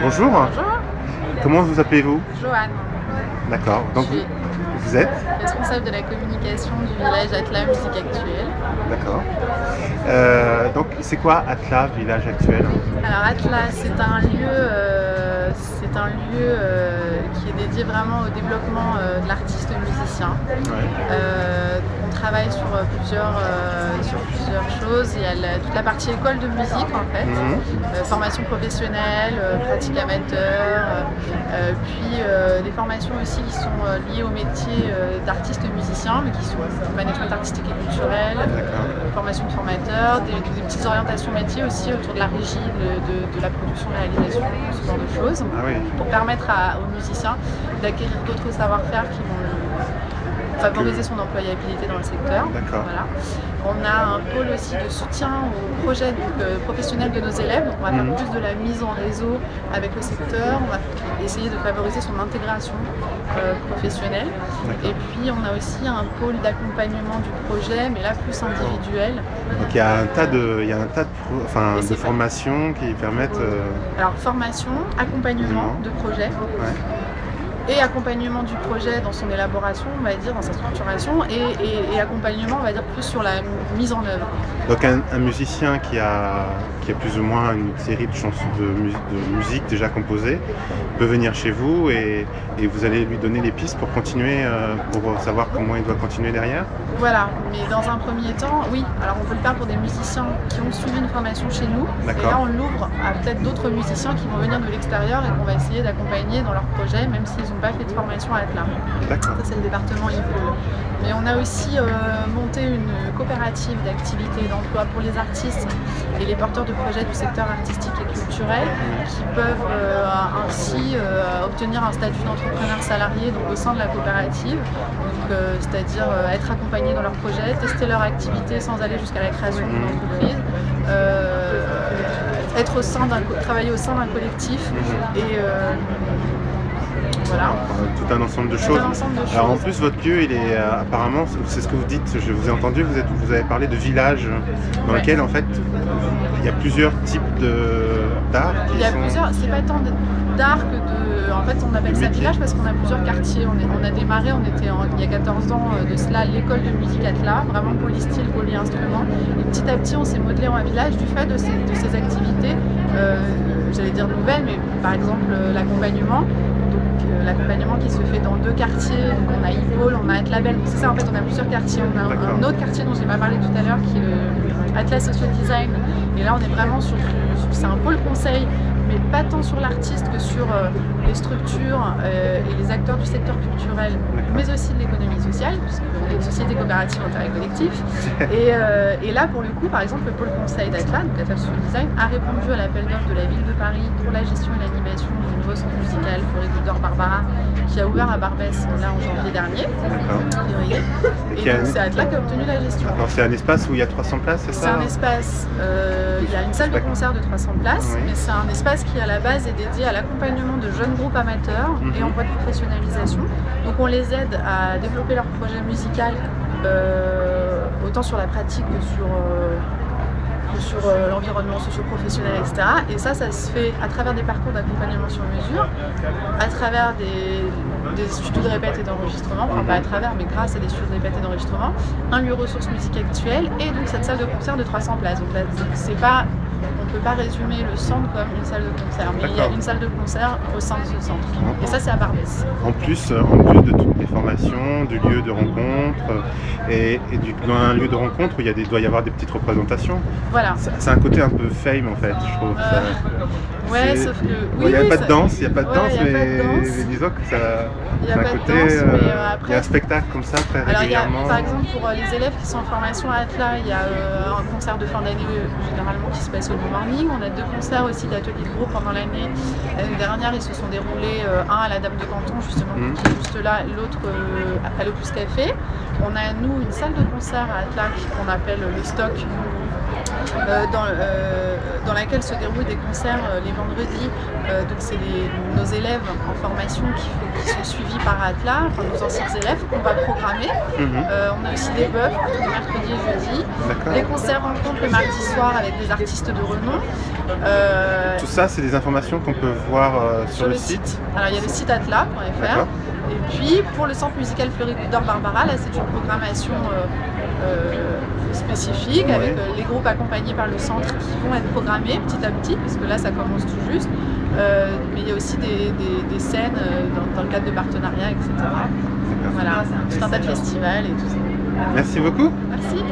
Bonjour. Bonjour, Comment vous appelez-vous? Joanne. D'accord. Donc Je suis vous êtes? responsable de la communication du village Atla Musique Actuelle. D'accord. Donc c'est quoi Atla, village actuel? Alors Atla, c'est un lieu qui est dédié vraiment au développement de l'artiste musicien. Ouais. On travaille sur plusieurs choses. Il y a toute la partie école de musique en fait, formation professionnelle, pratique amateur, puis des formations aussi qui sont liées au métier d'artiste musicien, mais qui sont management artistique et culturel, formation de formateur, des petites orientations métiers aussi autour de la régie, de la production, de la réalisation, ce genre de choses, pour permettre aux musiciens d'acquérir d'autres savoir-faire qui vont favoriser son employabilité dans le secteur. Voilà. On a un pôle aussi de soutien aux projets professionnels de nos élèves. Donc on va faire plus de la mise en réseau avec le secteur. On va essayer de favoriser son intégration professionnelle. Et puis on a aussi un pôle d'accompagnement du projet, mais là plus individuel. Donc il y a un tas de formations qui permettent... Alors formation, accompagnement de projet. Et accompagnement du projet dans son élaboration, on va dire, dans sa structuration, et accompagnement, on va dire, plus sur la mise en œuvre. Donc un musicien qui a plus ou moins une série de chansons de musique déjà composées peut venir chez vous et vous allez lui donner les pistes pour continuer, pour savoir comment il doit continuer derrière? Voilà, mais dans un premier temps, oui. Alors on peut le faire pour des musiciens qui ont suivi une formation chez nous, et là on l'ouvre à peut-être d'autres musiciens qui vont venir de l'extérieur et qu'on va essayer d'accompagner dans leur projet, même s'ils n'ont pas fait de formation à Atla. Ça c'est le département IPOL. Mais on a aussi monté une coopérative d'activité et d'emploi pour les artistes et les porteurs de projets du secteur artistique et culturel qui peuvent ainsi obtenir un statut d'entrepreneur salarié donc, au sein de la coopérative, c'est-à-dire être accompagnés dans leurs projets, tester leur activité sans aller jusqu'à la création d'une entreprise, travailler au sein d'un collectif et voilà. Tout un ensemble de choses. Alors en plus votre lieu, il est apparemment, c'est ce que vous dites, je vous ai entendu, vous avez parlé de village dans lequel en fait il y a plusieurs types d'art. C'est pas tant d'art que de... En fait on appelle ça village parce qu'on a plusieurs quartiers. On a démarré, il y a 14 ans de cela, l'école de musique Atla, vraiment polystyle, polyinstrument. Et petit à petit on s'est modelé en un village du fait de ces activités, j'allais dire nouvelles, mais par exemple l'accompagnement. L'accompagnement qui se fait dans 2 quartiers, donc on a Ipol, on a Atlabel, c'est ça en fait on a plusieurs quartiers, on a un autre quartier dont j'ai pas parlé tout à l'heure qui est le Atla Social Design, et là on est vraiment c'est un pôle conseil, mais pas tant sur l'artiste que sur les structures et les acteurs du secteur culturel, mais aussi de l'économie sociale, puisqu'on est une société coopérative d'intérêt collectif. Et là, pour le coup, par exemple, le pôle conseil d'Atla, donc Atla Social Design, a répondu à l'appel d'offres de la ville de Paris pour la gestion et l'animation du nouveau centre musical Forêt d'Or Barbara, qui a ouvert à Barbès là en janvier dernier. Et donc c'est Atla qui a obtenu la gestion. C'est un espace où il y a 300 places, c'est ça? C'est un espace, il y a une salle de concert de 300 places, mais c'est un espace qui à la base est dédié à l'accompagnement de jeunes groupes amateurs et en voie de professionnalisation. Donc on les aide à développer leur projet musical autant sur la pratique que sur l'environnement socio-professionnel, etc. Et ça se fait à travers des parcours d'accompagnement sur mesure, à travers des studios de répète et d'enregistrement, enfin pas à travers, mais grâce à des studios de répète et d'enregistrement, un lieu ressource musique actuelle et donc cette salle de concert de 300 places. Donc là, on ne peut pas résumer le centre comme une salle de concert, mais il y a une salle de concert au sein de ce centre. Et ça, c'est à Barbès. En plus de toutes les formations, du lieu de rencontre, dans un lieu de rencontre, il doit y avoir des petites représentations. Voilà. C'est un côté un peu fame en fait, je trouve. Ouais, sauf que... Il n'y a pas de danse, mais disons que ça... Il y a un côté, un spectacle comme ça très régulièrement. Par exemple, pour les élèves qui sont en formation à Atla, il y a un concert de fin d'année généralement qui se passe au Bon Morning. On a 2 concerts aussi d'ateliers de groupe pendant l'année. L'année dernière, ils se sont déroulés, un à la Dame de Canton, justement, qui est juste là, l'autre à l'Opus Café. On a, nous, une salle de concert à Atla qu'on appelle le Stock, dans laquelle se déroulent des concerts les vendredis. Donc c'est nos élèves en formation qui sont suivis par Atlas, enfin nos anciens élèves qu'on va programmer. On a aussi des bœufs tous les mercredis et jeudis. Les concerts rencontres le mardi soir avec des artistes de renom. Tout ça, c'est des informations qu'on peut voir sur le site. Alors il y a le site atlas.fr. Et puis pour le centre musical Fleury-Coudor Barbara, là c'est une programmation spécifique avec les groupes accompagnés par le centre qui vont être programmés petit à petit, parce que là ça commence tout juste. Mais il y a aussi des scènes dans le cadre de partenariats, etc. Voilà, tout un tas de festivals et tout ça. Merci beaucoup. Merci.